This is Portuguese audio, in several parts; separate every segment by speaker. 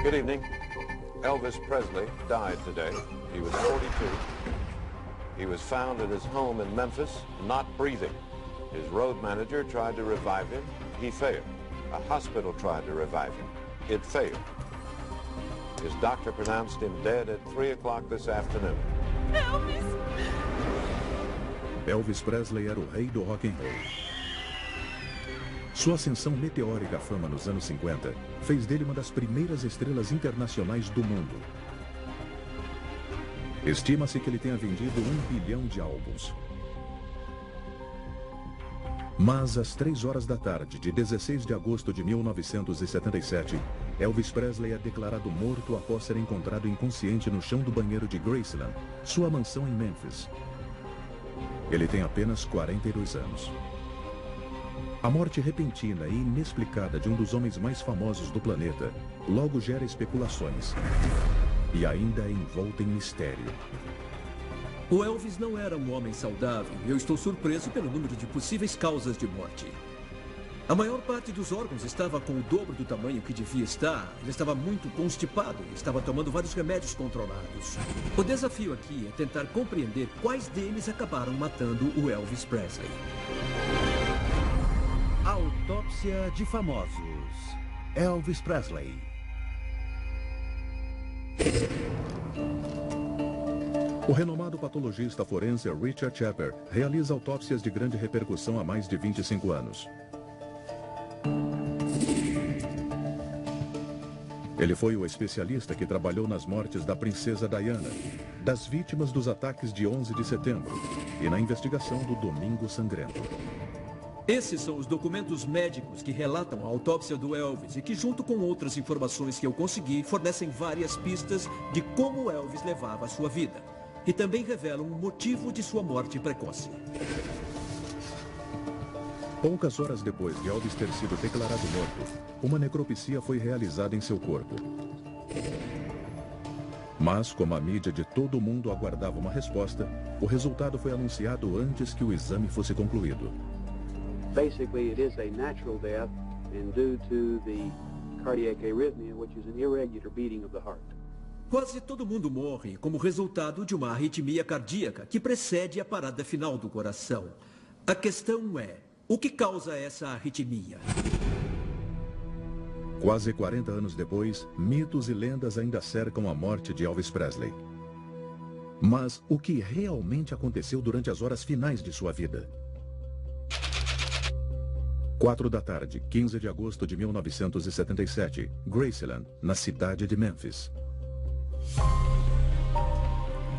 Speaker 1: Good evening. Elvis Presley died today. He was 42. He was found at his home in Memphis, not breathing. His road manager tried to revive him. He failed. A hospital tried to revive him. It failed. His doctor pronounced him dead at 3 o'clock this afternoon.
Speaker 2: Elvis!
Speaker 3: Elvis Presley era o rei do rock and roll. Sua ascensão meteórica à fama nos anos 50 fez dele uma das primeiras estrelas internacionais do mundo. Estima-se que ele tenha vendido 1 bilhão de álbuns. Mas às 3 horas da tarde de 16 de agosto de 1977, Elvis Presley é declarado morto após ser encontrado inconsciente no chão do banheiro de Graceland, sua mansão em Memphis. Ele tem apenas 42 anos. A morte repentina e inexplicada de um dos homens mais famosos do planeta logo gera especulações e ainda é envolta em mistério.
Speaker 4: O Elvis não era um homem saudável e eu estou surpreso pelo número de possíveis causas de morte. A maior parte dos órgãos estava com o dobro do tamanho que devia estar. Ele estava muito constipado e estava tomando vários remédios controlados. O desafio aqui é tentar compreender quais deles acabaram matando o Elvis Presley.
Speaker 5: Autópsia de famosos. Elvis Presley.
Speaker 3: O renomado patologista forense Richard Shepard realiza autópsias de grande repercussão há mais de 25 anos. Ele foi o especialista que trabalhou nas mortes da princesa Diana, das vítimas dos ataques de 11 de setembro e na investigação do Domingo Sangrento.
Speaker 4: Esses são os documentos médicos que relatam a autópsia do Elvis e que, junto com outras informações que eu consegui, fornecem várias pistas de como Elvis levava a sua vida. E também revelam o motivo de sua morte precoce.
Speaker 3: Poucas horas depois de Elvis ter sido declarado morto, uma necropsia foi realizada em seu corpo. Mas, como a mídia de todo o mundo aguardava uma resposta, o resultado foi anunciado antes que o exame fosse concluído.
Speaker 6: Basically, it is a natural death and due to the cardiac arrhythmia, which is an irregular beating of the heart.
Speaker 4: Quase todo mundo morre como resultado de uma arritmia cardíaca que precede a parada final do coração. A questão é, o que causa essa arritmia?
Speaker 3: Quase 40 anos depois, mitos e lendas ainda cercam a morte de Elvis Presley. Mas o que realmente aconteceu durante as horas finais de sua vida? 4 da tarde, 15 de agosto de 1977, Graceland, na cidade de Memphis.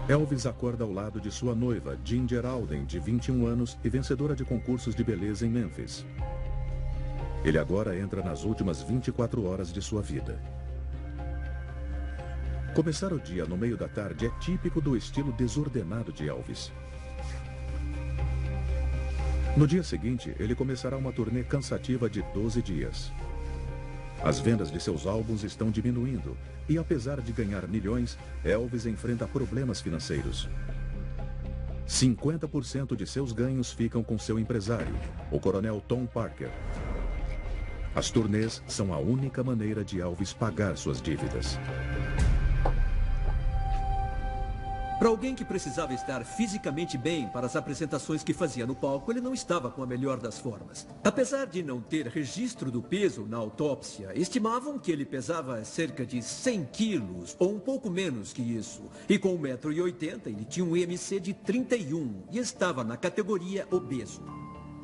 Speaker 3: Elvis acorda ao lado de sua noiva, Ginger Alden, de 21 anos e vencedora de concursos de beleza em Memphis. Ele agora entra nas últimas 24 horas de sua vida. Começar o dia no meio da tarde é típico do estilo desordenado de Elvis. No dia seguinte, ele começará uma turnê cansativa de 12 dias. As vendas de seus álbuns estão diminuindo e, apesar de ganhar milhões, Elvis enfrenta problemas financeiros. 50% de seus ganhos ficam com seu empresário, o coronel Tom Parker. As turnês são a única maneira de Elvis pagar suas dívidas.
Speaker 4: Para alguém que precisava estar fisicamente bem para as apresentações que fazia no palco, ele não estava com a melhor das formas. Apesar de não ter registro do peso na autópsia, estimavam que ele pesava cerca de 100 quilos, ou um pouco menos que isso. E com 1,80 m, ele tinha um IMC de 31 e estava na categoria obeso.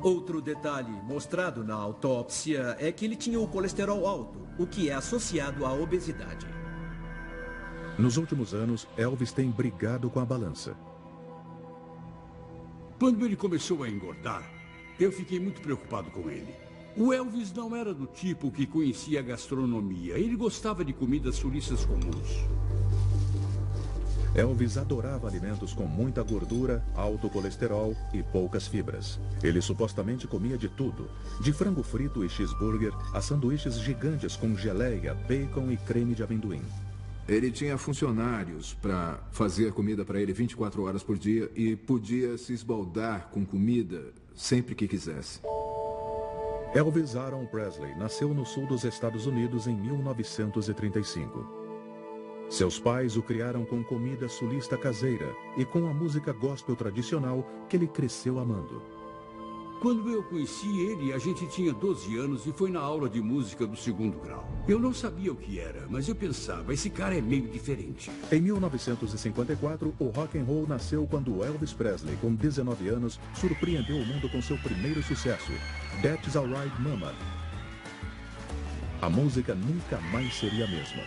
Speaker 4: Outro detalhe mostrado na autópsia é que ele tinha o colesterol alto, o que é associado à obesidade.
Speaker 3: Nos últimos anos, Elvis tem brigado com a balança.
Speaker 7: Quando ele começou a engordar, eu fiquei muito preocupado com ele. O Elvis não era do tipo que conhecia a gastronomia. Ele gostava de comidas suíças comuns.
Speaker 3: Elvis adorava alimentos com muita gordura, alto colesterol e poucas fibras. Ele supostamente comia de tudo, de frango frito e cheeseburger a sanduíches gigantes com geleia, bacon e creme de amendoim.
Speaker 8: Ele tinha funcionários para fazer a comida para ele 24 horas por dia e podia se esbaldar com comida sempre que quisesse.
Speaker 3: Elvis Aaron Presley nasceu no sul dos Estados Unidos em 1935. Seus pais o criaram com comida sulista caseira e com a música gospel tradicional que ele cresceu amando.
Speaker 7: Quando eu conheci ele, a gente tinha 12 anos e foi na aula de música do 2º grau. Eu não sabia o que era, mas eu pensava, esse cara é meio diferente.
Speaker 3: Em 1954, o rock and roll nasceu quando Elvis Presley, com 19 anos, surpreendeu o mundo com seu primeiro sucesso, That's Alright Mama. A música nunca mais seria a mesma.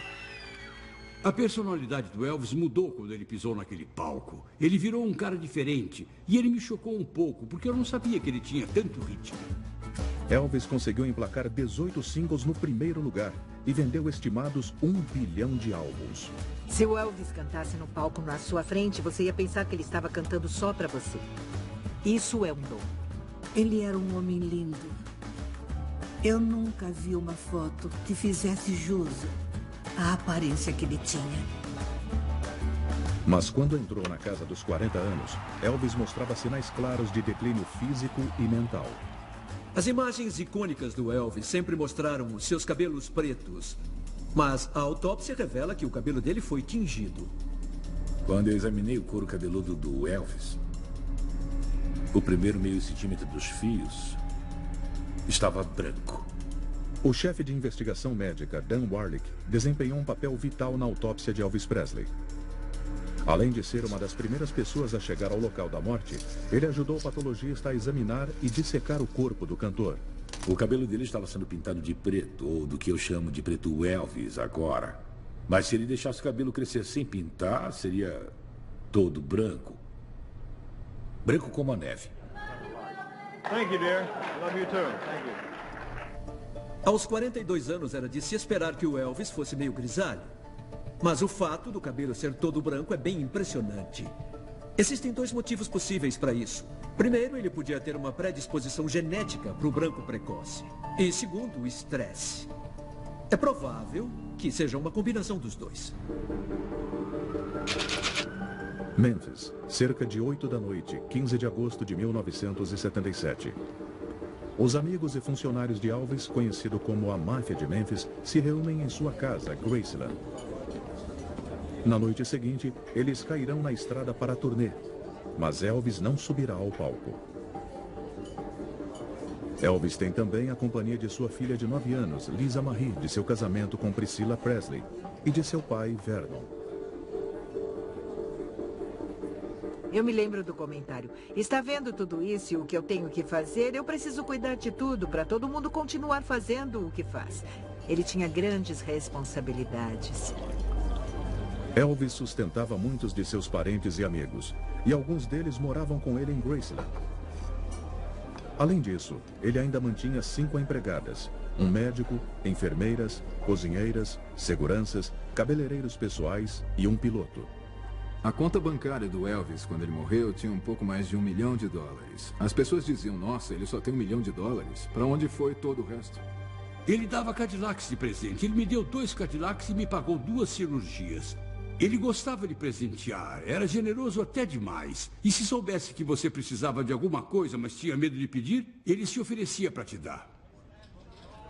Speaker 7: A personalidade do Elvis mudou quando ele pisou naquele palco. Ele virou um cara diferente e ele me chocou um pouco, porque eu não sabia que ele tinha tanto ritmo.
Speaker 3: Elvis conseguiu emplacar 18 singles no primeiro lugar e vendeu estimados 1 bilhão de álbuns.
Speaker 2: Se o Elvis cantasse no palco na sua frente, você ia pensar que ele estava cantando só para você. Isso é um dom.
Speaker 9: Ele era um homem lindo. Eu nunca vi uma foto que fizesse jus à aparência que ele tinha.
Speaker 3: Mas quando entrou na casa dos 40 anos, Elvis mostrava sinais claros de declínio físico e mental.
Speaker 4: As imagens icônicas do Elvis sempre mostraram os seus cabelos pretos. Mas a autópsia revela que o cabelo dele foi tingido.
Speaker 10: Quando eu examinei o couro cabeludo do Elvis, o primeiro meio centímetro dos fios estava branco.
Speaker 3: O chefe de investigação médica, Dan Warlick, desempenhou um papel vital na autópsia de Elvis Presley. Além de ser uma das primeiras pessoas a chegar ao local da morte, ele ajudou o patologista a examinar e dissecar o corpo do cantor.
Speaker 10: O cabelo dele estava sendo pintado de preto, ou do que eu chamo de preto Elvis agora. Mas se ele deixasse o cabelo crescer sem pintar, seria todo branco. Branco como a neve.
Speaker 11: Thank you, dear. Love you too. Thank you.
Speaker 4: Aos 42 anos era de se esperar que o Elvis fosse meio grisalho. Mas o fato do cabelo ser todo branco é bem impressionante. Existem 2 motivos possíveis para isso. Primeiro, ele podia ter uma predisposição genética para o branco precoce. E segundo, o estresse. É provável que seja uma combinação dos 2.
Speaker 3: Memphis, cerca de 8 da noite, 15 de agosto de 1977. Os amigos e funcionários de Elvis, conhecido como a Máfia de Memphis, se reúnem em sua casa, Graceland. Na noite seguinte, eles cairão na estrada para a turnê, mas Elvis não subirá ao palco. Elvis tem também a companhia de sua filha de 9 anos, Lisa Marie, de seu casamento com Priscilla Presley, e de seu pai, Vernon.
Speaker 2: Eu me lembro do comentário. Está vendo tudo isso e o que eu tenho que fazer? Eu preciso cuidar de tudo para todo mundo continuar fazendo o que faz. Ele tinha grandes responsabilidades.
Speaker 3: Elvis sustentava muitos de seus parentes e amigos, e alguns deles moravam com ele em Graceland. Além disso, ele ainda mantinha 5 empregadas, um médico, enfermeiras, cozinheiras, seguranças, cabeleireiros pessoais e um piloto.
Speaker 8: A conta bancária do Elvis, quando ele morreu, tinha um pouco mais de $1 milhão. As pessoas diziam, nossa, ele só tem $1 milhão. Para onde foi todo o resto?
Speaker 7: Ele dava Cadillacs de presente. Ele me deu 2 Cadillacs e me pagou 2 cirurgias. Ele gostava de presentear, era generoso até demais. E se soubesse que você precisava de alguma coisa, mas tinha medo de pedir, ele se oferecia para te dar.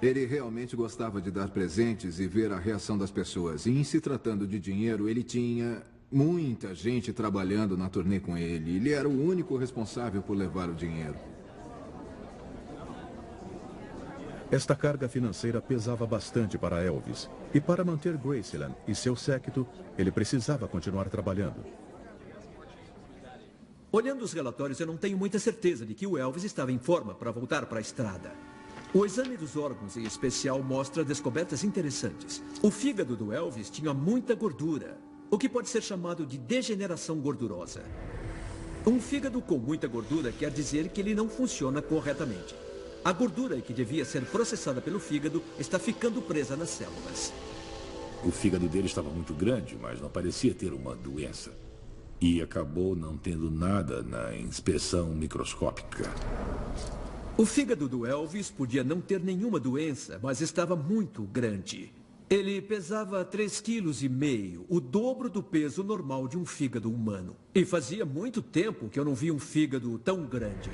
Speaker 8: Ele realmente gostava de dar presentes e ver a reação das pessoas. E em se tratando de dinheiro, ele tinha muita gente trabalhando na turnê com ele. Ele era o único responsável por levar o dinheiro.
Speaker 3: Esta carga financeira pesava bastante para Elvis. E para manter Graceland e seu séquito, ele precisava continuar trabalhando.
Speaker 4: Olhando os relatórios, eu não tenho muita certeza de que o Elvis estava em forma para voltar para a estrada. O exame dos órgãos, em especial, mostra descobertas interessantes. O fígado do Elvis tinha muita gordura, o que pode ser chamado de degeneração gordurosa. Um fígado com muita gordura quer dizer que ele não funciona corretamente. A gordura que devia ser processada pelo fígado está ficando presa nas células.
Speaker 10: O fígado dele estava muito grande, mas não parecia ter uma doença. E acabou não tendo nada na inspeção microscópica.
Speaker 4: O fígado do Elvis podia não ter nenhuma doença, mas estava muito grande. Ele pesava 3,5 kg, o dobro do peso normal de um fígado humano. E fazia muito tempo que eu não vi um fígado tão grande.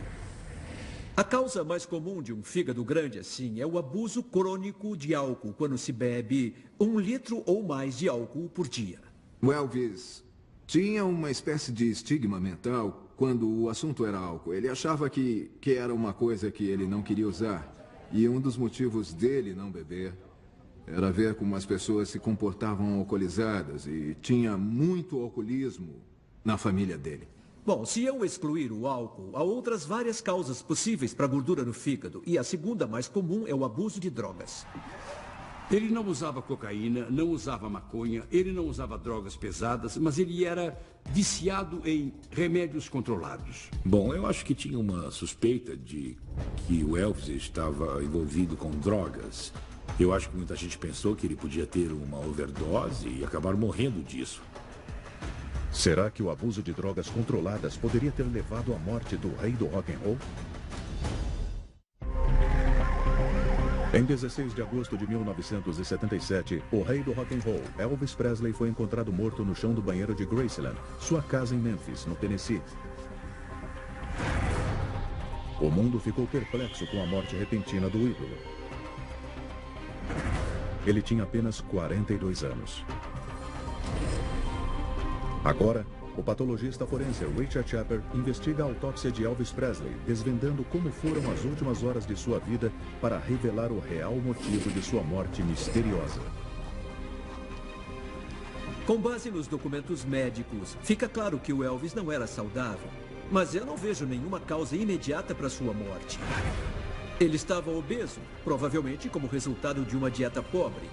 Speaker 4: A causa mais comum de um fígado grande assim é o abuso crônico de álcool, quando se bebe 1 litro ou mais de álcool por dia.
Speaker 8: O Elvis tinha uma espécie de estigma mental quando o assunto era álcool. Ele achava que era uma coisa que ele não queria usar. E um dos motivos dele não beber era ver como as pessoas se comportavam alcoolizadas, e tinha muito alcoolismo na família dele.
Speaker 4: Bom, se eu excluir o álcool, há outras várias causas possíveis para gordura no fígado. E a segunda mais comum é o abuso de drogas.
Speaker 7: Ele não usava cocaína, não usava maconha, ele não usava drogas pesadas, mas ele era viciado em remédios controlados.
Speaker 10: Bom, eu acho que tinha uma suspeita de que o Elvis estava envolvido com drogas. Eu acho que muita gente pensou que ele podia ter uma overdose e acabar morrendo disso.
Speaker 3: Será que o abuso de drogas controladas poderia ter levado à morte do rei do rock and roll? Em 16 de agosto de 1977, o rei do rock and roll, Elvis Presley, foi encontrado morto no chão do banheiro de Graceland, sua casa em Memphis, no Tennessee. O mundo ficou perplexo com a morte repentina do ídolo. Ele tinha apenas 42 anos. Agora, o patologista forense Richard Shepard investiga a autópsia de Elvis Presley, desvendando como foram as últimas horas de sua vida para revelar o real motivo de sua morte misteriosa.
Speaker 4: Com base nos documentos médicos, fica claro que o Elvis não era saudável. Mas eu não vejo nenhuma causa imediata para sua morte. Ele estava obeso, provavelmente como resultado de uma dieta pobre.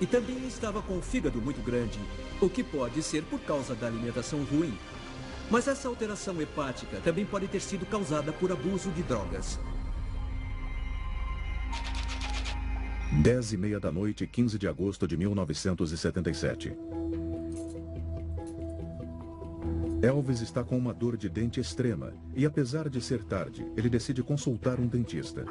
Speaker 4: E também estava com o fígado muito grande, o que pode ser por causa da alimentação ruim. Mas essa alteração hepática também pode ter sido causada por abuso de drogas.
Speaker 3: 10h30 da noite, 15 de agosto de 1977. Elvis está com uma dor de dente extrema e, apesar de ser tarde, ele decide consultar um dentista.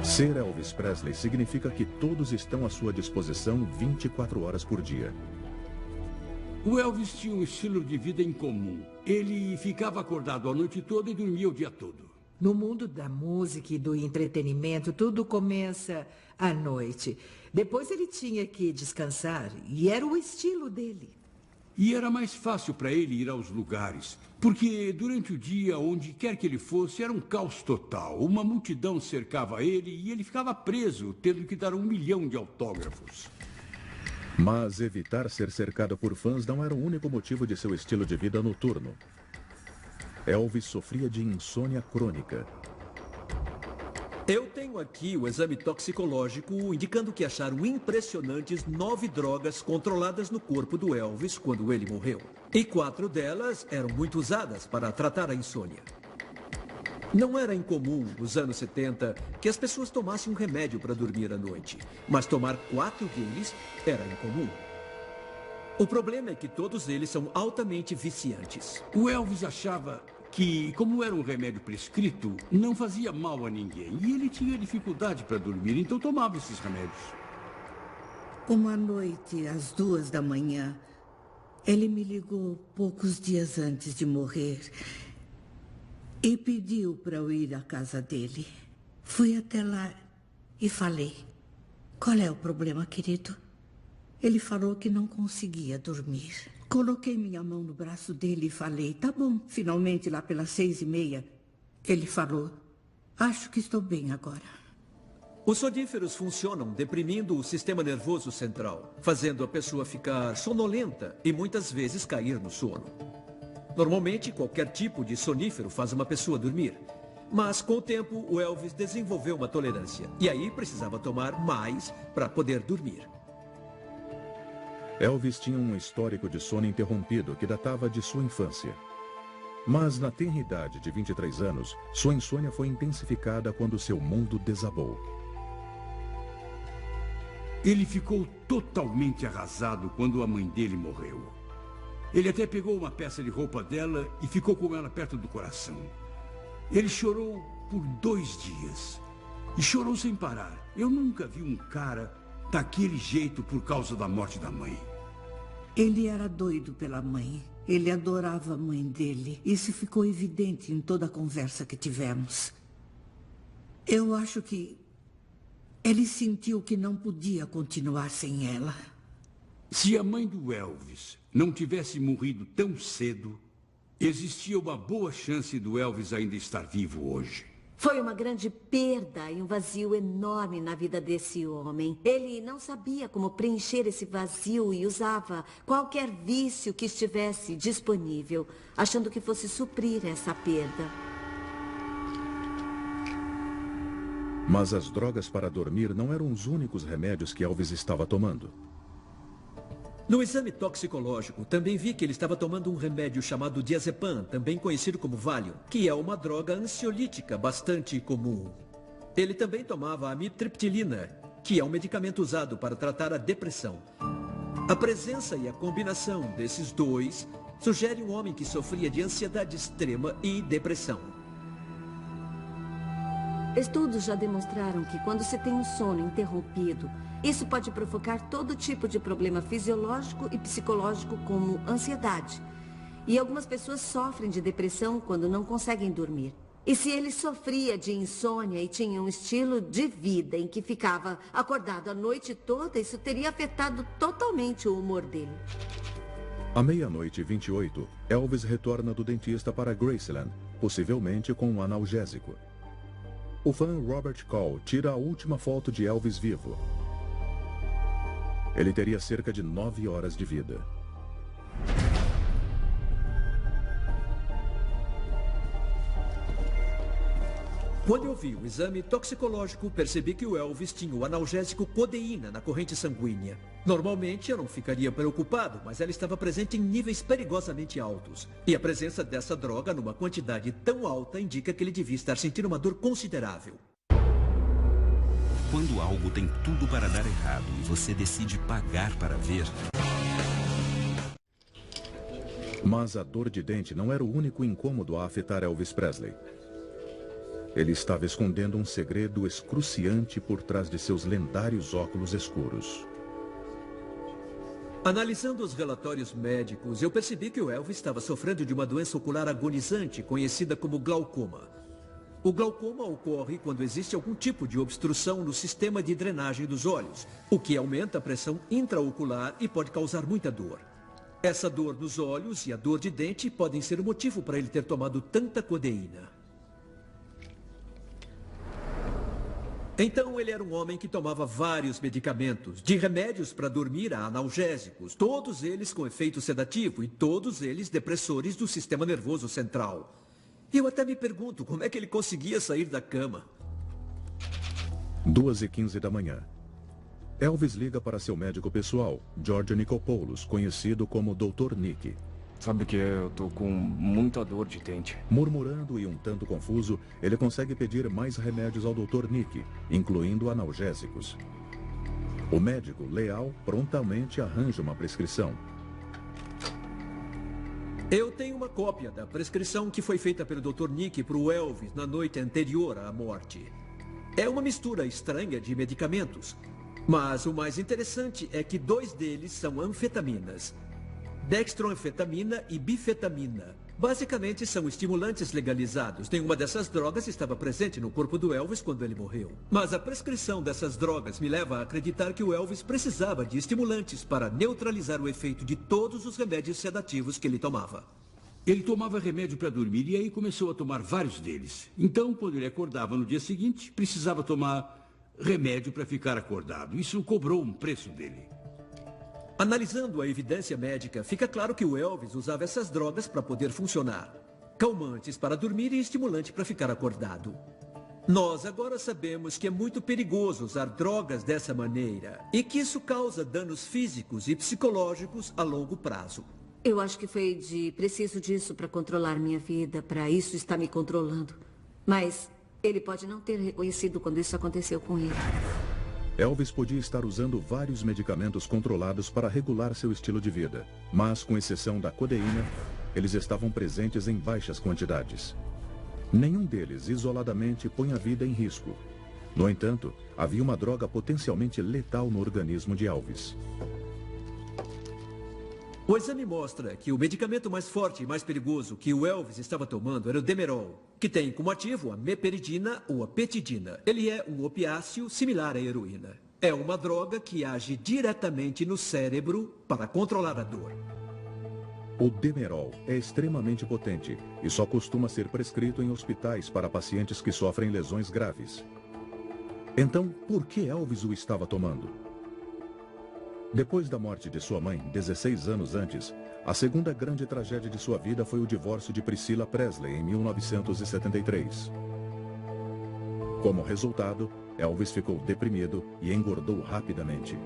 Speaker 3: Ser Elvis Presley significa que todos estão à sua disposição 24 horas por dia.
Speaker 7: O Elvis tinha um estilo de vida incomum. Ele ficava acordado a noite toda e dormia o dia todo.
Speaker 2: No mundo da música e do entretenimento, tudo começa à noite. Depois ele tinha que descansar, e era o estilo dele.
Speaker 7: E era mais fácil para ele ir aos lugares, porque durante o dia, onde quer que ele fosse, era um caos total. Uma multidão cercava ele e ele ficava preso, tendo que dar 1 milhão de autógrafos.
Speaker 3: Mas evitar ser cercado por fãs não era o único motivo de seu estilo de vida noturno. Elvis sofria de insônia crônica.
Speaker 4: Eu tenho aqui o exame toxicológico indicando que acharam impressionantes 9 drogas controladas no corpo do Elvis quando ele morreu. E 4 delas eram muito usadas para tratar a insônia. Não era incomum, nos anos 70, que as pessoas tomassem um remédio para dormir à noite. Mas tomar 4 deles era incomum. O problema é que todos eles são altamente viciantes.
Speaker 7: O Elvis achava que, como era um remédio prescrito, não fazia mal a ninguém. E ele tinha dificuldade para dormir, então tomava esses remédios.
Speaker 9: Uma noite, às 2 da manhã, ele me ligou poucos dias antes de morrer e pediu para eu ir à casa dele. Fui até lá e falei: "Qual é o problema, querido?" Ele falou que não conseguia dormir. Coloquei minha mão no braço dele e falei: "Tá bom." Finalmente, lá pelas 6h30, ele falou: "Acho que estou bem agora."
Speaker 4: Os soníferos funcionam deprimindo o sistema nervoso central, fazendo a pessoa ficar sonolenta e muitas vezes cair no sono. Normalmente, qualquer tipo de sonífero faz uma pessoa dormir. Mas, com o tempo, o Elvis desenvolveu uma tolerância. E aí precisava tomar mais para poder dormir.
Speaker 3: Elvis tinha um histórico de sono interrompido que datava de sua infância. Mas na tenra idade de 23 anos, sua insônia foi intensificada quando seu mundo desabou.
Speaker 7: Ele ficou totalmente arrasado quando a mãe dele morreu. Ele até pegou uma peça de roupa dela e ficou com ela perto do coração. Ele chorou por 2 dias. E chorou sem parar. Eu nunca vi um cara daquele jeito por causa da morte da mãe.
Speaker 9: Ele era doido pela mãe. Ele adorava a mãe dele. Isso ficou evidente em toda a conversa que tivemos. Eu acho que ele sentiu que não podia continuar sem ela.
Speaker 7: Se a mãe do Elvis não tivesse morrido tão cedo, existia uma boa chance do Elvis ainda estar vivo hoje.
Speaker 12: Foi uma grande perda e um vazio enorme na vida desse homem. Ele não sabia como preencher esse vazio e usava qualquer vício que estivesse disponível, achando que fosse suprir essa perda.
Speaker 3: Mas as drogas para dormir não eram os únicos remédios que Elvis estava tomando.
Speaker 4: No exame toxicológico, também vi que ele estava tomando um remédio chamado diazepam, também conhecido como Valium, que é uma droga ansiolítica bastante comum. Ele também tomava amitriptilina, que é um medicamento usado para tratar a depressão. A presença e a combinação desses dois sugere um homem que sofria de ansiedade extrema e depressão.
Speaker 12: Estudos já demonstraram que quando se tem um sono interrompido, isso pode provocar todo tipo de problema fisiológico e psicológico, como ansiedade. E algumas pessoas sofrem de depressão quando não conseguem dormir. E se ele sofria de insônia e tinha um estilo de vida em que ficava acordado a noite toda, isso teria afetado totalmente o humor dele.
Speaker 3: À 00:28, Elvis retorna do dentista para Graceland, possivelmente com um analgésico. O fã Robert Call tira a última foto de Elvis vivo. Ele teria cerca de 9 horas de vida.
Speaker 4: Quando eu vi o exame toxicológico, percebi que o Elvis tinha o analgésico codeína na corrente sanguínea. Normalmente eu não ficaria preocupado, mas ela estava presente em níveis perigosamente altos. E a presença dessa droga numa quantidade tão alta indica que ele devia estar sentindo uma dor considerável.
Speaker 13: Quando algo tem tudo para dar errado e você decide pagar para ver...
Speaker 3: Mas a dor de dente não era o único incômodo a afetar Elvis Presley. Ele estava escondendo um segredo excruciante por trás de seus lendários óculos escuros.
Speaker 4: Analisando os relatórios médicos, eu percebi que o Elvis estava sofrendo de uma doença ocular agonizante, conhecida como glaucoma. O glaucoma ocorre quando existe algum tipo de obstrução no sistema de drenagem dos olhos, o que aumenta a pressão intraocular e pode causar muita dor. Essa dor nos olhos e a dor de dente podem ser o motivo para ele ter tomado tanta codeína. Então ele era um homem que tomava vários medicamentos, de remédios para dormir a analgésicos, todos eles com efeito sedativo e todos eles depressores do sistema nervoso central. Eu até me pergunto como é que ele conseguia sair da cama.
Speaker 3: 2:15 da manhã. Elvis liga para seu médico pessoal, George Nikolopoulos, conhecido como Dr. Nick.
Speaker 14: Sabe que eu tô com muita dor de dente.
Speaker 3: Murmurando e um tanto confuso, ele consegue pedir mais remédios ao Dr. Nick, incluindo analgésicos. O médico, leal, prontamente arranja uma prescrição.
Speaker 4: Eu tenho uma cópia da prescrição que foi feita pelo Dr. Nick para o Elvis na noite anterior à morte. É uma mistura estranha de medicamentos, mas o mais interessante é que 2 deles são anfetaminas. Dextroanfetamina e bifetamina. Basicamente são estimulantes legalizados. Nenhuma dessas drogas estava presente no corpo do Elvis quando ele morreu. Mas a prescrição dessas drogas me leva a acreditar que o Elvis precisava de estimulantes para neutralizar o efeito de todos os remédios sedativos que ele tomava.
Speaker 7: Ele tomava remédio para dormir e aí começou a tomar vários deles. Então, quando ele acordava no dia seguinte, precisava tomar remédio para ficar acordado. Isso cobrou um preço dele.
Speaker 4: Analisando a evidência médica, fica claro que o Elvis usava essas drogas para poder funcionar. Calmantes para dormir e estimulante para ficar acordado. Nós agora sabemos que é muito perigoso usar drogas dessa maneira e que isso causa danos físicos e psicológicos a longo prazo.
Speaker 12: Eu acho que foi preciso disso para controlar minha vida, para isso estar me controlando. Mas ele pode não ter reconhecido quando isso aconteceu com ele.
Speaker 3: Elvis podia estar usando vários medicamentos controlados para regular seu estilo de vida, mas, com exceção da codeína, eles estavam presentes em baixas quantidades. Nenhum deles, isoladamente, põe a vida em risco. No entanto, havia uma droga potencialmente letal no organismo de Elvis.
Speaker 4: O exame mostra que o medicamento mais forte e mais perigoso que o Elvis estava tomando era o Demerol, que tem como ativo a meperidina ou a petidina. Ele é um opiáceo similar à heroína. É uma droga que age diretamente no cérebro para controlar a dor.
Speaker 3: O Demerol é extremamente potente e só costuma ser prescrito em hospitais para pacientes que sofrem lesões graves. Então, por que Elvis o estava tomando? Depois da morte de sua mãe, 16 anos antes, a segunda grande tragédia de sua vida foi o divórcio de Priscilla Presley em 1973. Como resultado, Elvis ficou deprimido e engordou rapidamente.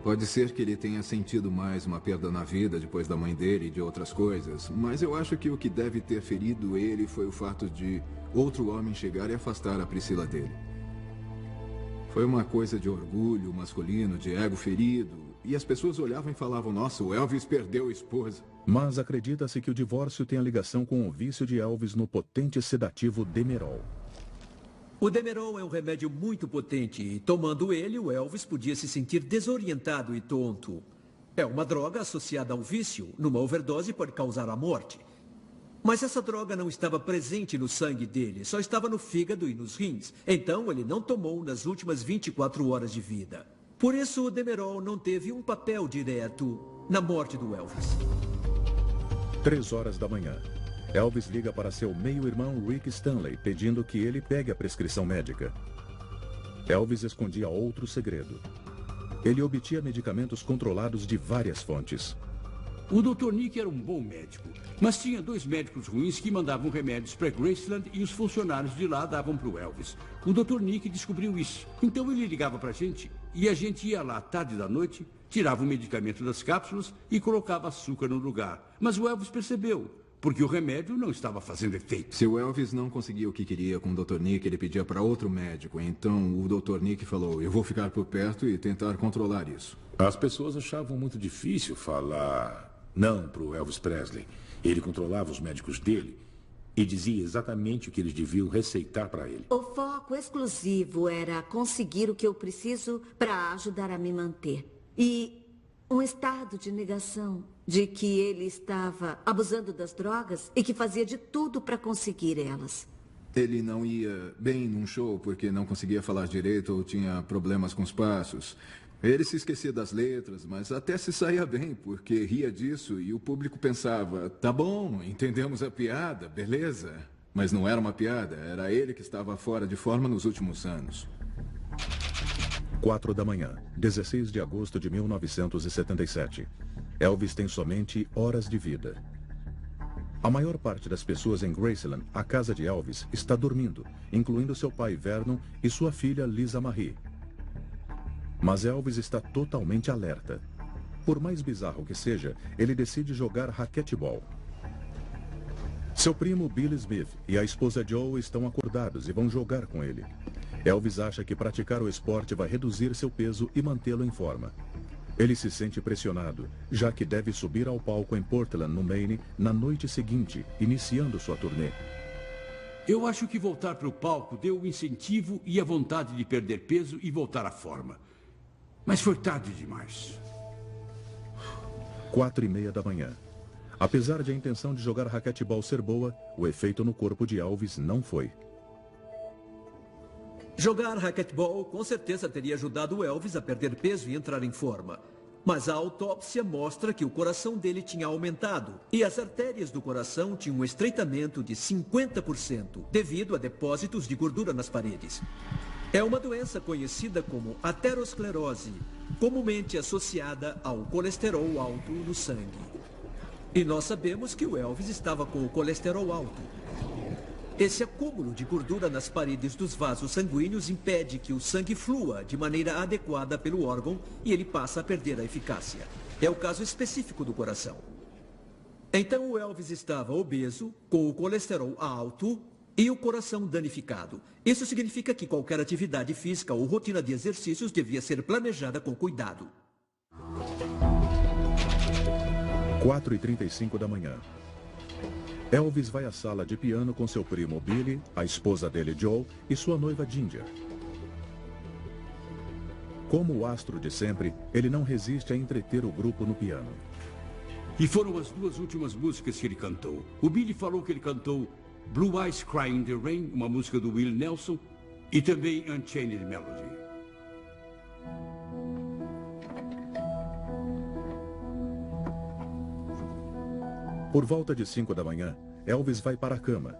Speaker 8: Pode ser que ele tenha sentido mais uma perda na vida depois da mãe dele e de outras coisas, mas eu acho que o que deve ter ferido ele foi o fato de outro homem chegar e afastar a Priscilla dele. Foi uma coisa de orgulho masculino, de ego ferido, e as pessoas olhavam e falavam, nossa, o Elvis perdeu a esposa.
Speaker 3: Mas acredita-se que o divórcio tem a ligação com o vício de Elvis no potente sedativo Demerol.
Speaker 4: O Demerol é um remédio muito potente e, tomando ele, o Elvis podia se sentir desorientado e tonto. É uma droga associada ao vício. Numa overdose pode causar a morte. Mas essa droga não estava presente no sangue dele, só estava no fígado e nos rins. Então ele não tomou nas últimas 24 horas de vida. Por isso o Demerol não teve um papel direto na morte do Elvis.
Speaker 3: 3 horas da manhã. Elvis liga para seu meio-irmão Rick Stanley, pedindo que ele pegue a prescrição médica. Elvis escondia outro segredo. Ele obtinha medicamentos controlados de várias fontes.
Speaker 7: O Dr. Nick era um bom médico, mas tinha 2 médicos ruins que mandavam remédios para Graceland e os funcionários de lá davam para o Elvis. O Dr. Nick descobriu isso, então ele ligava para a gente e a gente ia lá à tarde da noite, tirava o medicamento das cápsulas e colocava açúcar no lugar. Mas o Elvis percebeu, porque o remédio não estava fazendo efeito.
Speaker 8: Se o Elvis não conseguia o que queria com o Dr. Nick, ele pedia para outro médico. Então o Dr. Nick falou, eu vou ficar por perto e tentar controlar isso.
Speaker 10: As pessoas achavam muito difícil falar não para o Elvis Presley. Ele controlava os médicos dele e dizia exatamente o que eles deviam receitar para ele.
Speaker 12: O foco exclusivo era conseguir o que eu preciso para ajudar a me manter. E um estado de negação de que ele estava abusando das drogas e que fazia de tudo para conseguir elas.
Speaker 8: Ele não ia bem num show porque não conseguia falar direito ou tinha problemas com os passos. Ele se esquecia das letras, mas até se saía bem, porque ria disso e o público pensava, tá bom, entendemos a piada, beleza. Mas não era uma piada, era ele que estava fora de forma nos últimos anos.
Speaker 3: 4 da manhã, 16 de agosto de 1977. Elvis tem somente horas de vida. A maior parte das pessoas em Graceland, a casa de Elvis, está dormindo, incluindo seu pai Vernon e sua filha Lisa Marie. Mas Elvis está totalmente alerta. Por mais bizarro que seja, ele decide jogar raquetebol. Seu primo Billy Smith e a esposa Joe estão acordados e vão jogar com ele. Elvis acha que praticar o esporte vai reduzir seu peso e mantê-lo em forma. Ele se sente pressionado, já que deve subir ao palco em Portland, no Maine, na noite seguinte, iniciando sua turnê.
Speaker 7: Eu acho que voltar para o palco deu o incentivo e a vontade de perder peso e voltar à forma. Mas foi tarde demais.
Speaker 3: 4:30 da manhã. Apesar de a intenção de jogar raquetebol ser boa, o efeito no corpo de Elvis não foi.
Speaker 4: Jogar raquetebol com certeza teria ajudado o Elvis a perder peso e entrar em forma. Mas a autópsia mostra que o coração dele tinha aumentado e as artérias do coração tinham um estreitamento de 50% devido a depósitos de gordura nas paredes. É uma doença conhecida como aterosclerose, comumente associada ao colesterol alto no sangue. E nós sabemos que o Elvis estava com o colesterol alto. Esse acúmulo de gordura nas paredes dos vasos sanguíneos impede que o sangue flua de maneira adequada pelo órgão e ele passa a perder a eficácia. É o caso específico do coração. Então o Elvis estava obeso, com o colesterol alto e o coração danificado. Isso significa que qualquer atividade física ou rotina de exercícios devia ser planejada com cuidado.
Speaker 3: 4:35 da manhã. Elvis vai à sala de piano com seu primo Billy, a esposa dele Joe e sua noiva Ginger. Como o astro de sempre, ele não resiste a entreter o grupo no piano.
Speaker 7: E foram as duas últimas músicas que ele cantou. O Billy falou que ele cantou Blue Eyes Crying in the Rain, uma música do Willie Nelson, e também Unchained Melody.
Speaker 3: Por volta de 5 da manhã, Elvis vai para a cama.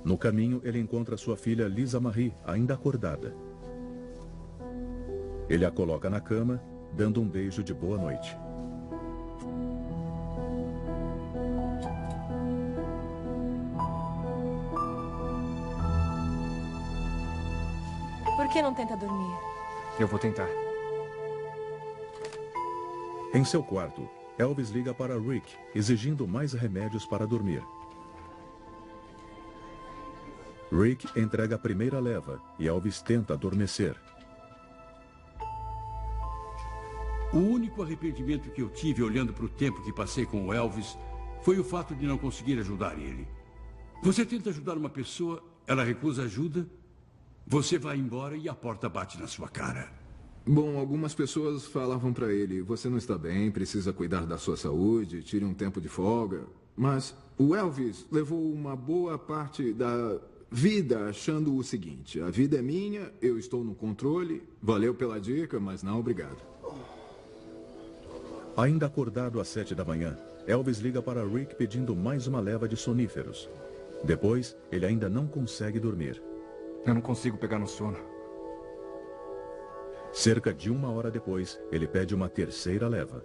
Speaker 3: No caminho, ele encontra sua filha Lisa Marie, ainda acordada. Ele a coloca na cama, dando um beijo de boa noite.
Speaker 15: Por que não tenta dormir?
Speaker 14: Eu vou tentar.
Speaker 3: Em seu quarto, Elvis liga para Rick, exigindo mais remédios para dormir. Rick entrega a primeira leva e Elvis tenta adormecer.
Speaker 7: O único arrependimento que eu tive olhando para o tempo que passei com o Elvis foi o fato de não conseguir ajudar ele. Você tenta ajudar uma pessoa, ela recusa ajuda, você vai embora e a porta bate na sua cara.
Speaker 8: Bom, algumas pessoas falavam para ele, você não está bem, precisa cuidar da sua saúde, tire um tempo de folga. Mas o Elvis levou uma boa parte da vida achando o seguinte, a vida é minha, eu estou no controle, valeu pela dica, mas não obrigado.
Speaker 3: Ainda acordado às 7 da manhã, Elvis liga para Rick pedindo mais uma leva de soníferos. Depois, ele ainda não consegue dormir.
Speaker 14: Eu não consigo pegar no sono.
Speaker 3: Cerca de 1 hora depois, ele pede uma terceira leva.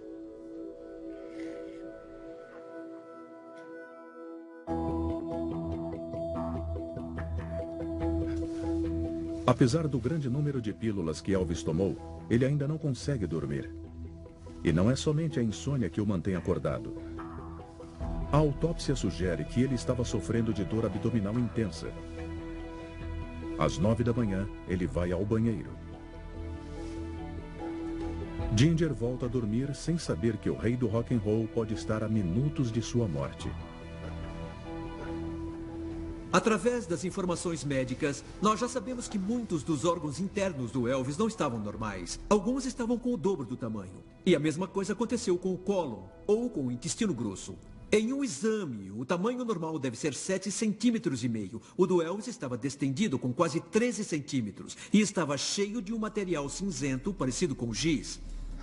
Speaker 3: Apesar do grande número de pílulas que Elvis tomou, ele ainda não consegue dormir. E não é somente a insônia que o mantém acordado. A autópsia sugere que ele estava sofrendo de dor abdominal intensa. Às 9 da manhã, ele vai ao banheiro. Ginger volta a dormir sem saber que o rei do rock and roll pode estar a minutos de sua morte.
Speaker 4: Através das informações médicas, nós já sabemos que muitos dos órgãos internos do Elvis não estavam normais. Alguns estavam com o dobro do tamanho. E a mesma coisa aconteceu com o cólon, ou com o intestino grosso. Em um exame, o tamanho normal deve ser 7,5 centímetros. O do Elvis estava distendido com quase 13 centímetros e estava cheio de um material cinzento parecido com giz.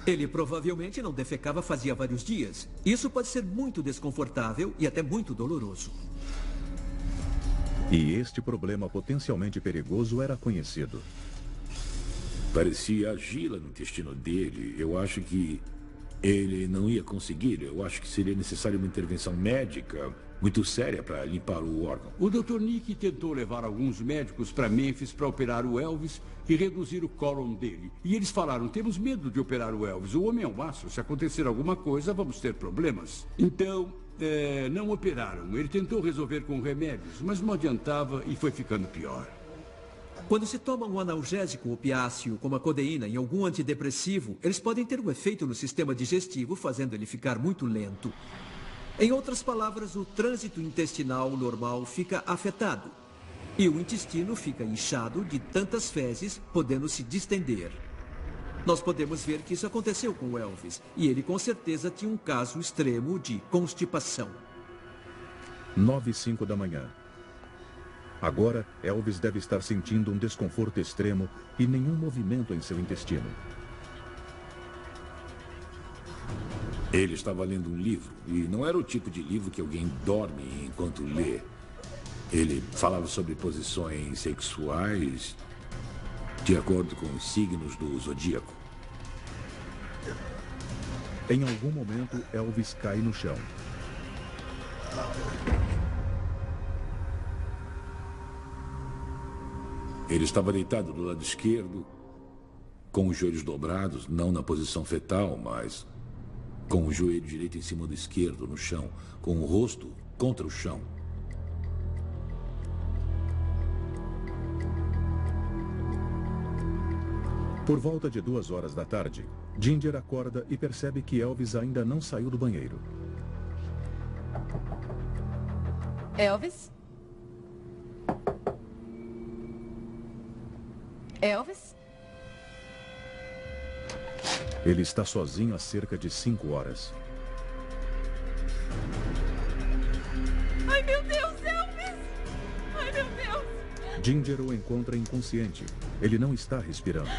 Speaker 4: Ele provavelmente não defecava fazia vários dias. Isso pode ser muito desconfortável e até muito doloroso.
Speaker 3: E este problema potencialmente perigoso era conhecido.
Speaker 10: Parecia argila no intestino dele. Eu acho que ele não ia conseguir. Eu acho que seria necessária uma intervenção médica muito séria para limpar o órgão.
Speaker 7: O Dr. Nick tentou levar alguns médicos para Memphis para operar o Elvis e reduzir o cólon dele. E eles falaram, temos medo de operar o Elvis. O homem é um aço. Se acontecer alguma coisa, vamos ter problemas. Então, não operaram. Ele tentou resolver com remédios, mas não adiantava e foi ficando pior.
Speaker 4: Quando se toma um analgésico opiáceo, como a codeína, em algum antidepressivo, eles podem ter um efeito no sistema digestivo, fazendo ele ficar muito lento. Em outras palavras, o trânsito intestinal normal fica afetado. E o intestino fica inchado de tantas fezes, podendo se distender. Nós podemos ver que isso aconteceu com o Elvis, e ele com certeza tinha um caso extremo de constipação.
Speaker 3: 9h05 da manhã. Agora, Elvis deve estar sentindo um desconforto extremo e nenhum movimento em seu intestino.
Speaker 10: Ele estava lendo um livro, e não era o tipo de livro que alguém dorme enquanto lê. Ele falava sobre posições sexuais de acordo com os signos do zodíaco.
Speaker 3: Em algum momento, Elvis cai no chão.
Speaker 10: Ele estava deitado do lado esquerdo, com os joelhos dobrados, não na posição fetal, mas com o joelho direito em cima do esquerdo, no chão, com o rosto contra o chão.
Speaker 3: Por volta de 2 horas da tarde, Ginger acorda e percebe que Elvis ainda não saiu do banheiro.
Speaker 15: Elvis? Elvis?
Speaker 3: Ele está sozinho há cerca de 5 horas.
Speaker 16: Ai, meu Deus, Elvis! Ai, meu Deus!
Speaker 3: Ginger o encontra inconsciente. Ele não está respirando.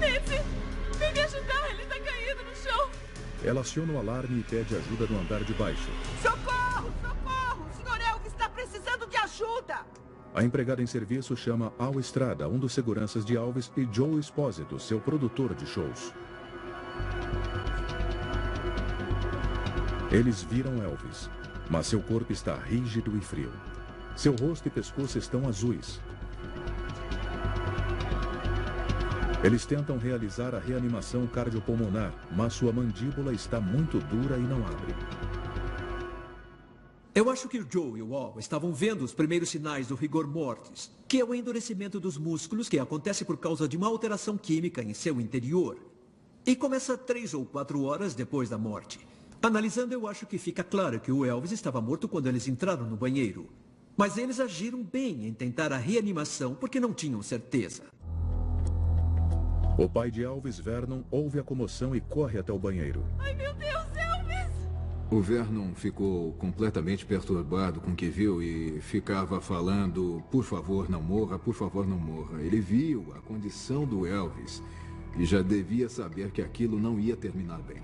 Speaker 16: Nancy, vem me ajudar, ele está caído no chão.
Speaker 3: Ela aciona o alarme e pede ajuda no andar de baixo.
Speaker 2: Socorro! Socorro! O Sr. Elvis está precisando de ajuda!
Speaker 3: A empregada em serviço chama Al Estrada, um dos seguranças de Elvis, e Joe Espósito, seu produtor de shows. Eles viram Elvis, mas seu corpo está rígido e frio. Seu rosto e pescoço estão azuis. Eles tentam realizar a reanimação cardiopulmonar, mas sua mandíbula está muito dura e não abre.
Speaker 4: Eu acho que o Joe e o Al estavam vendo os primeiros sinais do rigor mortis, que é o endurecimento dos músculos que acontece por causa de uma alteração química em seu interior. E começa 3 ou 4 horas depois da morte. Analisando, eu acho que fica claro que o Elvis estava morto quando eles entraram no banheiro. Mas eles agiram bem em tentar a reanimação porque não tinham certeza.
Speaker 3: O pai de Elvis, Vernon, ouve a comoção e corre até o banheiro.
Speaker 16: Ai, meu Deus, Elvis!
Speaker 8: O Vernon ficou completamente perturbado com o que viu e ficava falando, por favor, não morra, por favor, não morra. Ele viu a condição do Elvis e já devia saber que aquilo não ia terminar bem.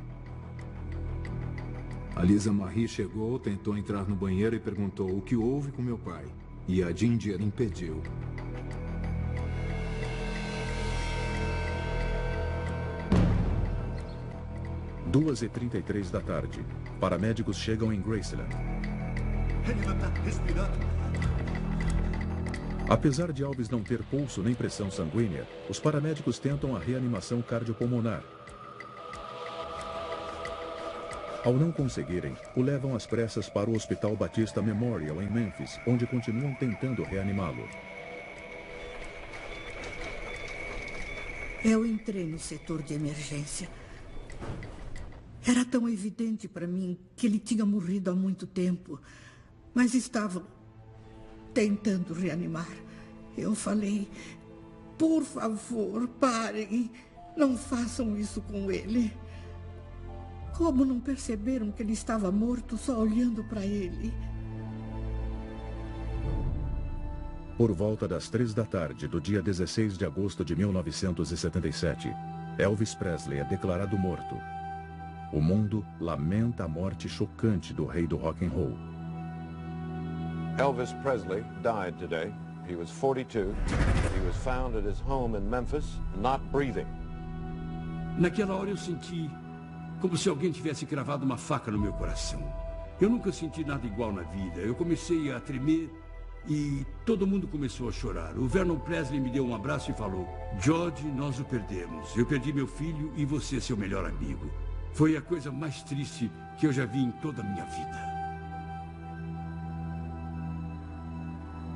Speaker 8: A Lisa Marie chegou, tentou entrar no banheiro e perguntou o que houve com meu pai. E a Ginger impediu.
Speaker 3: Às 2h33 da tarde, paramédicos chegam em Graceland.
Speaker 17: Ele não está respirando.
Speaker 3: Apesar de Elvis não ter pulso nem pressão sanguínea, os paramédicos tentam a reanimação cardiopulmonar. Ao não conseguirem, o levam às pressas para o Hospital Batista Memorial, em Memphis, onde continuam tentando reanimá-lo.
Speaker 9: Eu entrei no setor de emergência. Era tão evidente para mim que ele tinha morrido há muito tempo, mas estavam tentando reanimar. Eu falei, por favor, parem, não façam isso com ele. Como não perceberam que ele estava morto só olhando para ele?
Speaker 3: Por volta das 3 da tarde do dia 16 de agosto de 1977, Elvis Presley é declarado morto. O mundo lamenta a morte chocante do rei do rock and roll.
Speaker 1: Elvis Presley died today. He was 42. He was found at his home in Memphis, not breathing.
Speaker 7: Naquela hora eu senti como se alguém tivesse cravado uma faca no meu coração. Eu nunca senti nada igual na vida. Eu comecei a tremer e todo mundo começou a chorar. O Vernon Presley me deu um abraço e falou: George, nós o perdemos. Eu perdi meu filho e você, seu melhor amigo. Foi a coisa mais triste que eu já vi em toda a minha vida.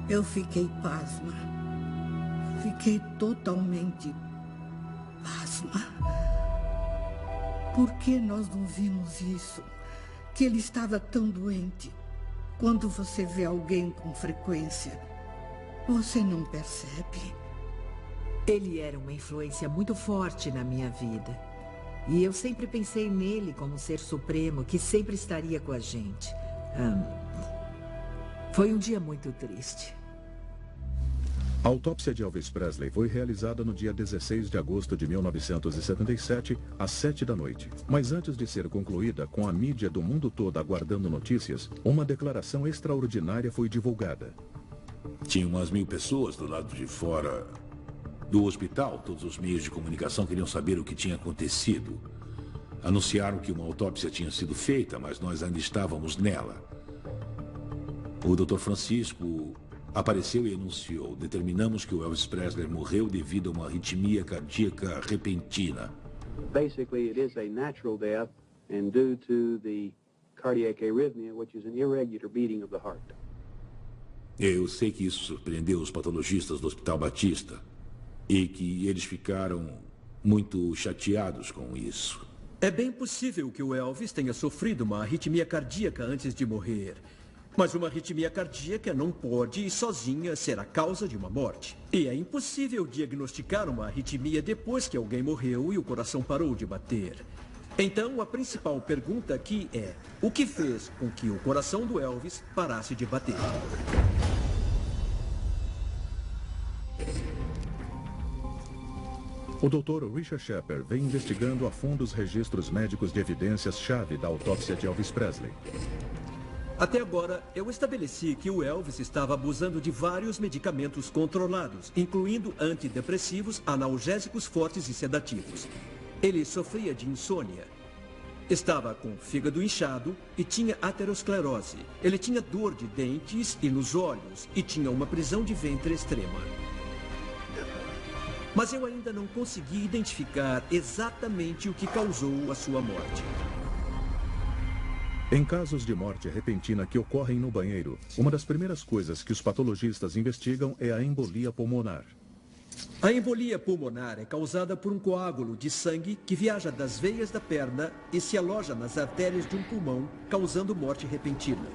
Speaker 9: Eu fiquei pasma. Fiquei totalmente pasma. Por que nós não vimos isso? Que ele estava tão doente. Quando você vê alguém com frequência, você não percebe.
Speaker 2: Ele era uma influência muito forte na minha vida. E eu sempre pensei nele como um ser supremo que sempre estaria com a gente. Foi um dia muito triste.
Speaker 3: A autópsia de Elvis Presley foi realizada no dia 16 de agosto de 1977, às 7 da noite. Mas antes de ser concluída, com a mídia do mundo todo aguardando notícias, uma declaração extraordinária foi divulgada.
Speaker 10: Tinha umas 1000 pessoas do lado de fora do hospital. Todos os meios de comunicação queriam saber o que tinha acontecido. Anunciaram que uma autópsia tinha sido feita, mas nós ainda estávamos nela. O Dr. Francisco apareceu e anunciou: determinamos que o Elvis Presley morreu devido a uma arritmia cardíaca repentina.
Speaker 6: Basically, it is a natural death and due to the cardiac arrhythmia, which is an irregular beating of the heart.
Speaker 10: Eu sei que isso surpreendeu os patologistas do Hospital Batista e que eles ficaram muito chateados com isso.
Speaker 4: É bem possível que o Elvis tenha sofrido uma arritmia cardíaca antes de morrer. Mas uma arritmia cardíaca não pode, sozinha, ser a causa de uma morte. E é impossível diagnosticar uma arritmia depois que alguém morreu e o coração parou de bater. Então, a principal pergunta aqui é: o que fez com que o coração do Elvis parasse de bater?
Speaker 3: O Dr. Richard Shepard vem investigando a fundo os registros médicos de evidências-chave da autópsia de Elvis Presley.
Speaker 4: Até agora, eu estabeleci que o Elvis estava abusando de vários medicamentos controlados, incluindo antidepressivos, analgésicos fortes e sedativos. Ele sofria de insônia. Estava com o fígado inchado e tinha aterosclerose. Ele tinha dor de dentes e nos olhos e tinha uma prisão de ventre extrema. Mas eu ainda não consegui identificar exatamente o que causou a sua morte.
Speaker 3: Em casos de morte repentina que ocorrem no banheiro, uma das primeiras coisas que os patologistas investigam é a embolia pulmonar.
Speaker 4: A embolia pulmonar é causada por um coágulo de sangue que viaja das veias da perna e se aloja nas artérias de um pulmão, causando morte repentina.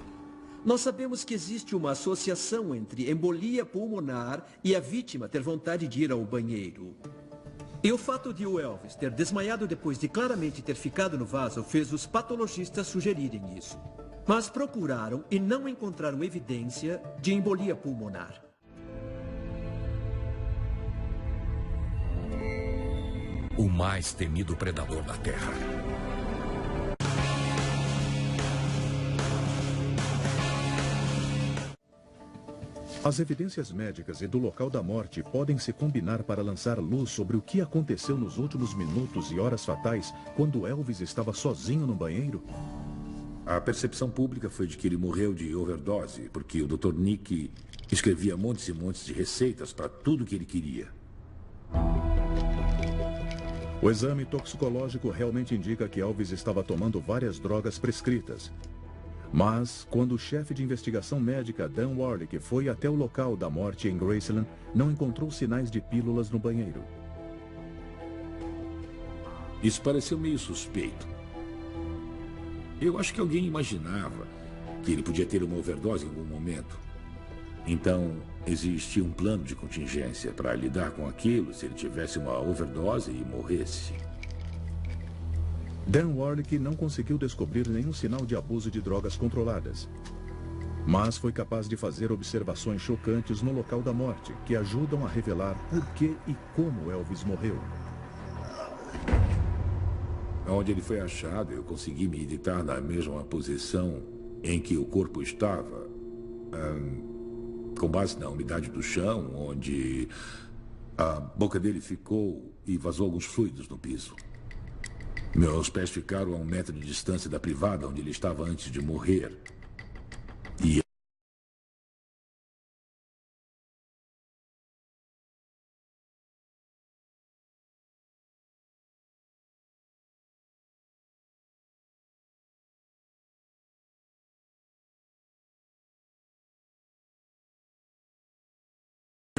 Speaker 4: Nós sabemos que existe uma associação entre embolia pulmonar e a vítima ter vontade de ir ao banheiro. E o fato de o Elvis ter desmaiado depois de claramente ter ficado no vaso fez os patologistas sugerirem isso. Mas procuraram e não encontraram evidência de embolia pulmonar.
Speaker 18: O mais temido predador da Terra.
Speaker 3: As evidências médicas e do local da morte podem se combinar para lançar luz sobre o que aconteceu nos últimos minutos e horas fatais quando Elvis estava sozinho no banheiro?
Speaker 10: A percepção pública foi de que ele morreu de overdose, porque o Dr. Nick escrevia montes e montes de receitas para tudo que ele queria.
Speaker 3: O exame toxicológico realmente indica que Elvis estava tomando várias drogas prescritas. Mas, quando o chefe de investigação médica, Dan Warlick, foi até o local da morte em Graceland, não encontrou sinais de pílulas no banheiro.
Speaker 10: Isso pareceu meio suspeito. Eu acho que alguém imaginava que ele podia ter uma overdose em algum momento. Então, existia um plano de contingência para lidar com aquilo se ele tivesse uma overdose e morresse.
Speaker 3: Dan Warlick não conseguiu descobrir nenhum sinal de abuso de drogas controladas. Mas foi capaz de fazer observações chocantes no local da morte, que ajudam a revelar por que e como Elvis morreu.
Speaker 10: Onde ele foi achado, eu consegui me deitar na mesma posição em que o corpo estava, com base na umidade do chão, onde a boca dele ficou e vazou alguns fluidos no piso. Meus pés ficaram a 1 metro de distância da privada onde ele estava antes de morrer. E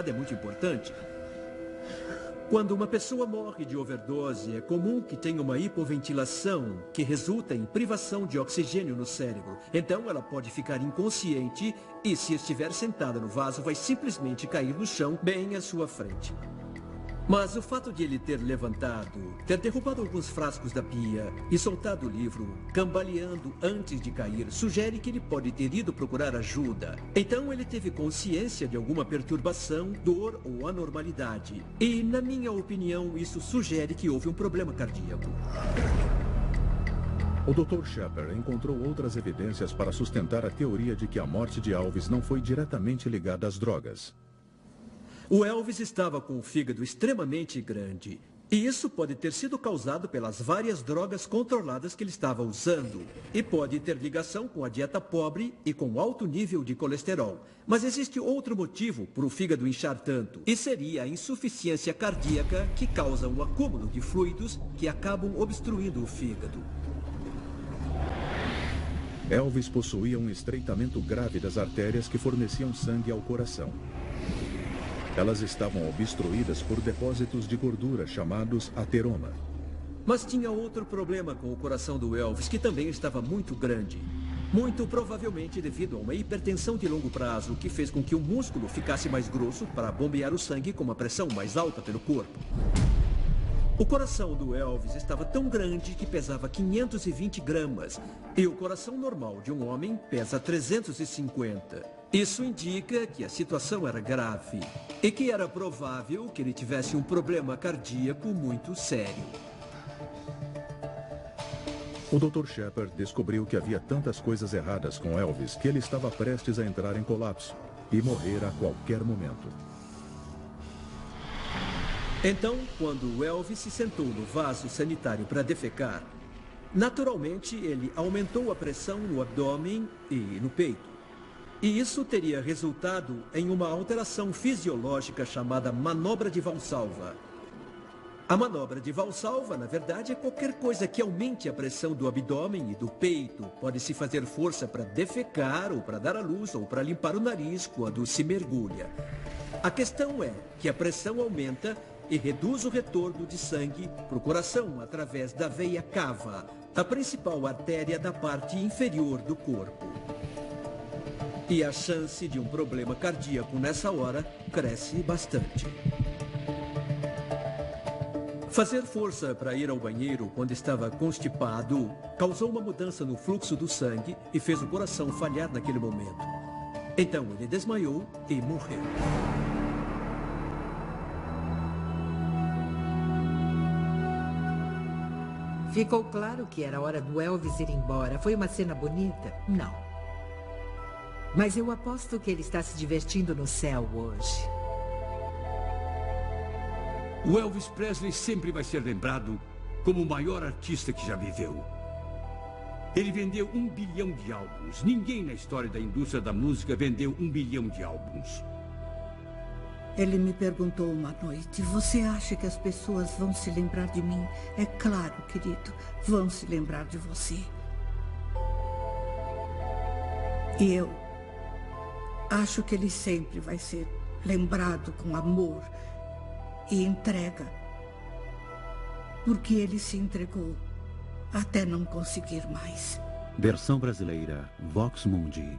Speaker 4: é muito importante. Quando uma pessoa morre de overdose, é comum que tenha uma hipoventilação que resulta em privação de oxigênio no cérebro. Então ela pode ficar inconsciente e, se estiver sentada no vaso, vai simplesmente cair no chão bem à sua frente. Mas o fato de ele ter levantado, ter derrubado alguns frascos da pia e soltado o livro, cambaleando antes de cair, sugere que ele pode ter ido procurar ajuda. Então ele teve consciência de alguma perturbação, dor ou anormalidade. E, na minha opinião, isso sugere que houve um problema cardíaco.
Speaker 3: O Dr. Shepard encontrou outras evidências para sustentar a teoria de que a morte de Elvis não foi diretamente ligada às drogas.
Speaker 4: O Elvis estava com o fígado extremamente grande. E isso pode ter sido causado pelas várias drogas controladas que ele estava usando. E pode ter ligação com a dieta pobre e com alto nível de colesterol. Mas existe outro motivo para o fígado inchar tanto. E seria a insuficiência cardíaca que causa um acúmulo de fluidos que acabam obstruindo o fígado.
Speaker 3: Elvis possuía um estreitamento grave das artérias que forneciam sangue ao coração. Elas estavam obstruídas por depósitos de gordura chamados ateroma.
Speaker 4: Mas tinha outro problema com o coração do Elvis, que também estava muito grande. Muito provavelmente devido a uma hipertensão de longo prazo que fez com que o músculo ficasse mais grosso para bombear o sangue com uma pressão mais alta pelo corpo. O coração do Elvis estava tão grande que pesava 520 gramas e o coração normal de um homem pesa 350. Isso indica que a situação era grave e que era provável que ele tivesse um problema cardíaco muito sério.
Speaker 3: O Dr. Shepard descobriu que havia tantas coisas erradas com Elvis que ele estava prestes a entrar em colapso e morrer a qualquer momento.
Speaker 4: Então, quando Elvis se sentou no vaso sanitário para defecar, naturalmente ele aumentou a pressão no abdômen e no peito. E isso teria resultado em uma alteração fisiológica chamada manobra de Valsalva. A manobra de Valsalva, na verdade, é qualquer coisa que aumente a pressão do abdômen e do peito. Pode-se fazer força para defecar, ou para dar à luz, ou para limpar o nariz quando se mergulha. A questão é que a pressão aumenta e reduz o retorno de sangue para o coração através da veia cava, a principal artéria da parte inferior do corpo. E a chance de um problema cardíaco nessa hora cresce bastante. Fazer força para ir ao banheiro quando estava constipado causou uma mudança no fluxo do sangue e fez o coração falhar naquele momento. Então ele desmaiou e morreu.
Speaker 2: Ficou claro que era hora do Elvis ir embora. Foi uma cena bonita? Não. Mas eu aposto que ele está se divertindo no céu hoje.
Speaker 7: O Elvis Presley sempre vai ser lembrado como o maior artista que já viveu. Ele vendeu 1 bilhão de álbuns. Ninguém na história da indústria da música vendeu 1 bilhão de álbuns.
Speaker 9: Ele me perguntou uma noite, você acha que as pessoas vão se lembrar de mim? É claro, querido, vão se lembrar de você. E eu acho que ele sempre vai ser lembrado com amor e entrega, porque ele se entregou até não conseguir mais.
Speaker 5: Versão brasileira, Vox Mundi.